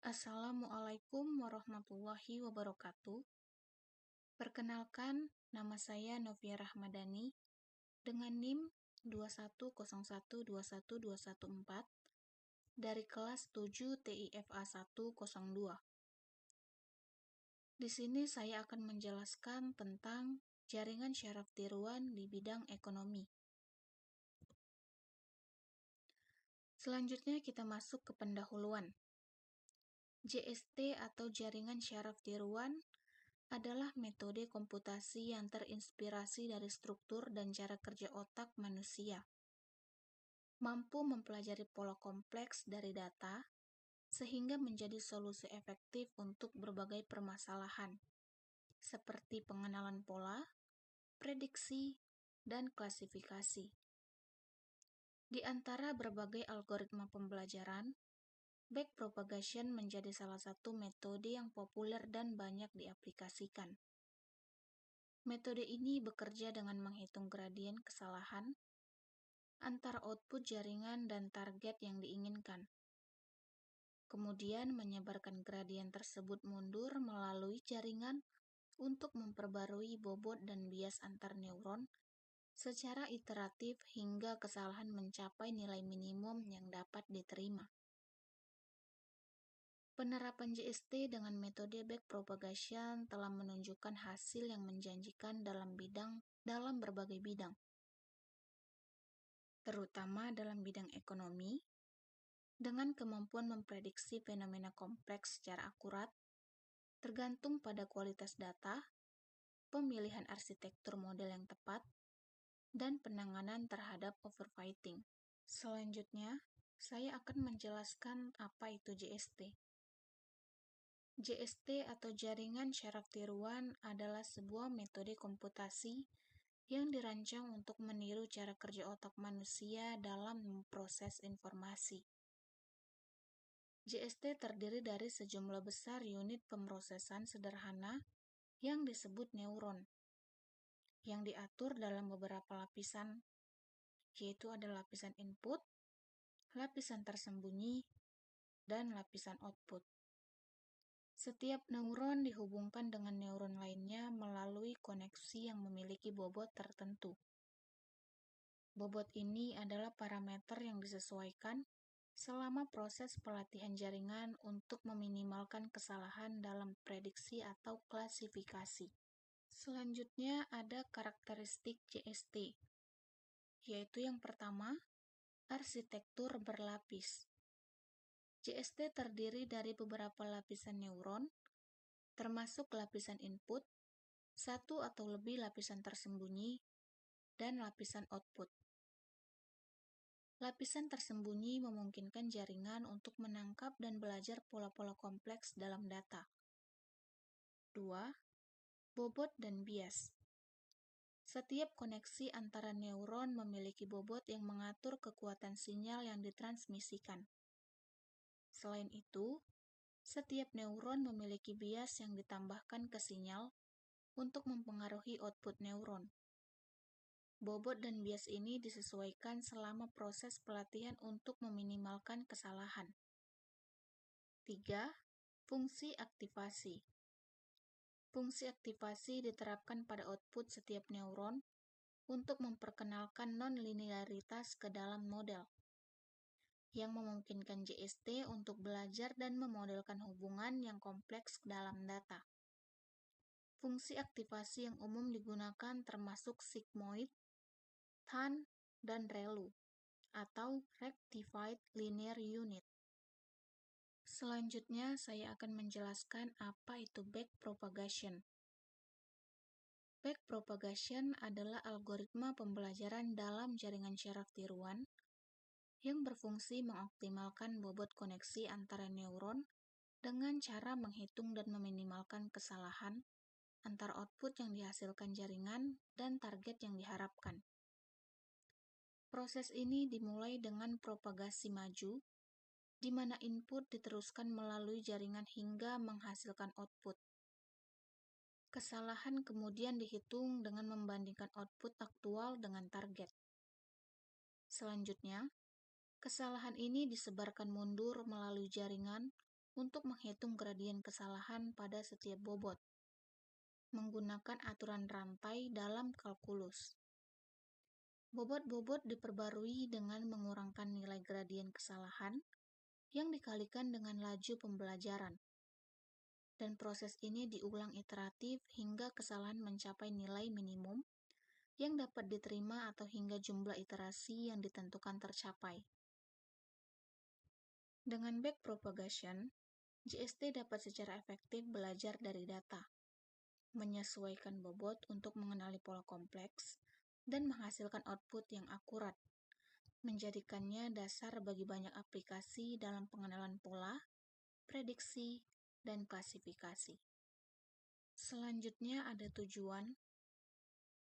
Assalamualaikum warahmatullahi wabarakatuh. Perkenalkan, nama saya Novia Rahmadani dengan NIM 210121214 dari kelas 7 TIFA 102. Di sini saya akan menjelaskan tentang jaringan syaraf tiruan di bidang ekonomi. Selanjutnya kita masuk ke pendahuluan. JST atau jaringan syaraf tiruan adalah metode komputasi yang terinspirasi dari struktur dan cara kerja otak manusia. Mampu mempelajari pola kompleks dari data, sehingga menjadi solusi efektif untuk berbagai permasalahan, seperti pengenalan pola, prediksi, dan klasifikasi. Di antara berbagai algoritma pembelajaran, backpropagation menjadi salah satu metode yang populer dan banyak diaplikasikan. Metode ini bekerja dengan menghitung gradien kesalahan antara output jaringan dan target yang diinginkan. Kemudian menyebarkan gradien tersebut mundur melalui jaringan untuk memperbarui bobot dan bias antar neuron secara iteratif hingga kesalahan mencapai nilai minimum yang dapat diterima. Penerapan JST dengan metode backpropagation telah menunjukkan hasil yang menjanjikan dalam berbagai bidang, terutama dalam bidang ekonomi, dengan kemampuan memprediksi fenomena kompleks secara akurat, tergantung pada kualitas data, pemilihan arsitektur model yang tepat, dan penanganan terhadap overfitting. Selanjutnya, saya akan menjelaskan apa itu JST. JST atau jaringan syaraf tiruan adalah sebuah metode komputasi yang dirancang untuk meniru cara kerja otak manusia dalam memproses informasi. JST terdiri dari sejumlah besar unit pemrosesan sederhana yang disebut neuron, yang diatur dalam beberapa lapisan, yaitu ada lapisan input, lapisan tersembunyi, dan lapisan output. Setiap neuron dihubungkan dengan neuron lainnya melalui koneksi yang memiliki bobot tertentu. Bobot ini adalah parameter yang disesuaikan selama proses pelatihan jaringan untuk meminimalkan kesalahan dalam prediksi atau klasifikasi. Selanjutnya ada karakteristik JST, yaitu yang pertama, arsitektur berlapis. JST terdiri dari beberapa lapisan neuron, termasuk lapisan input, satu atau lebih lapisan tersembunyi, dan lapisan output. Lapisan tersembunyi memungkinkan jaringan untuk menangkap dan belajar pola-pola kompleks dalam data. 2. Bobot dan bias. Setiap koneksi antara neuron memiliki bobot yang mengatur kekuatan sinyal yang ditransmisikan. Selain itu, setiap neuron memiliki bias yang ditambahkan ke sinyal untuk mempengaruhi output neuron. Bobot dan bias ini disesuaikan selama proses pelatihan untuk meminimalkan kesalahan. 3. Fungsi aktivasi. Fungsi aktivasi diterapkan pada output setiap neuron untuk memperkenalkan non-linearitas ke dalam model, yang memungkinkan JST untuk belajar dan memodelkan hubungan yang kompleks dalam data. Fungsi aktivasi yang umum digunakan termasuk sigmoid, TAN, dan ReLU, atau Rectified Linear Unit. Selanjutnya, saya akan menjelaskan apa itu backpropagation. Backpropagation adalah algoritma pembelajaran dalam jaringan syaraf tiruan yang berfungsi mengoptimalkan bobot koneksi antara neuron dengan cara menghitung dan meminimalkan kesalahan antar output yang dihasilkan jaringan dan target yang diharapkan. Proses ini dimulai dengan propagasi maju, di mana input diteruskan melalui jaringan hingga menghasilkan output. Kesalahan kemudian dihitung dengan membandingkan output aktual dengan target. Selanjutnya, kesalahan ini disebarkan mundur melalui jaringan untuk menghitung gradien kesalahan pada setiap bobot, menggunakan aturan rantai dalam kalkulus. Bobot-bobot diperbarui dengan mengurangkan nilai gradien kesalahan yang dikalikan dengan laju pembelajaran. Dan proses ini diulang iteratif hingga kesalahan mencapai nilai minimum yang dapat diterima atau hingga jumlah iterasi yang ditentukan tercapai. Dengan backpropagation, JST dapat secara efektif belajar dari data, menyesuaikan bobot untuk mengenali pola kompleks, dan menghasilkan output yang akurat, menjadikannya dasar bagi banyak aplikasi dalam pengenalan pola, prediksi, dan klasifikasi. Selanjutnya ada tujuan.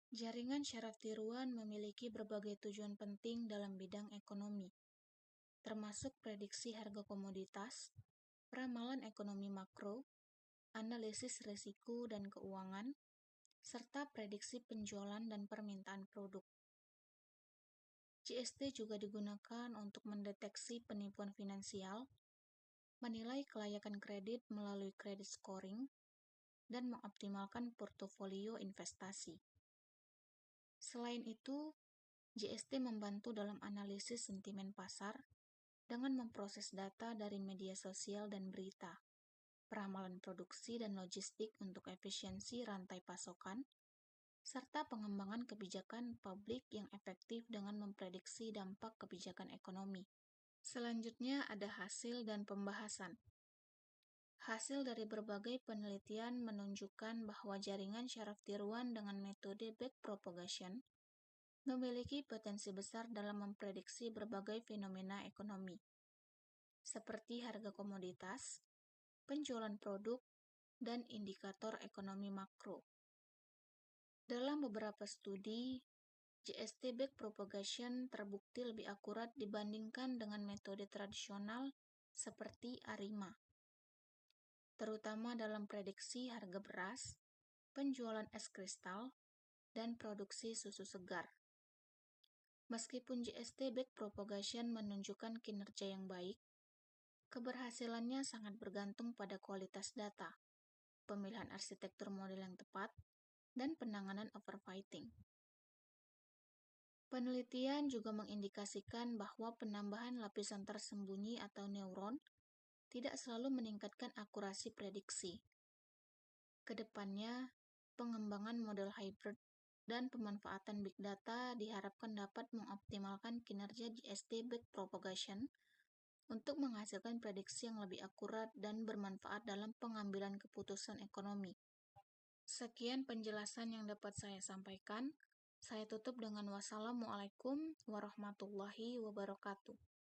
Jaringan syaraf tiruan memiliki berbagai tujuan penting dalam bidang ekonomi, termasuk prediksi harga komoditas, ramalan ekonomi makro, analisis risiko dan keuangan, serta prediksi penjualan dan permintaan produk. JST juga digunakan untuk mendeteksi penipuan finansial, menilai kelayakan kredit melalui credit scoring, dan mengoptimalkan portofolio investasi. Selain itu, JST membantu dalam analisis sentimen pasar dengan memproses data dari media sosial dan berita, peramalan produksi dan logistik untuk efisiensi rantai pasokan, serta pengembangan kebijakan publik yang efektif dengan memprediksi dampak kebijakan ekonomi. Selanjutnya ada hasil dan pembahasan. Hasil dari berbagai penelitian menunjukkan bahwa jaringan syaraf tiruan dengan metode backpropagation memiliki potensi besar dalam memprediksi berbagai fenomena ekonomi, seperti harga komoditas, penjualan produk, dan indikator ekonomi makro. Dalam beberapa studi, JST backpropagation terbukti lebih akurat dibandingkan dengan metode tradisional seperti ARIMA, terutama dalam prediksi harga beras, penjualan es kristal, dan produksi susu segar. Meskipun JST backpropagation menunjukkan kinerja yang baik, keberhasilannya sangat bergantung pada kualitas data, pemilihan arsitektur model yang tepat, dan penanganan overfitting. Penelitian juga mengindikasikan bahwa penambahan lapisan tersembunyi atau neuron tidak selalu meningkatkan akurasi prediksi. Kedepannya, pengembangan model hybrid dan pemanfaatan big data diharapkan dapat mengoptimalkan kinerja JST backpropagation untuk menghasilkan prediksi yang lebih akurat dan bermanfaat dalam pengambilan keputusan ekonomi. Sekian penjelasan yang dapat saya sampaikan. Saya tutup dengan wassalamualaikum warahmatullahi wabarakatuh.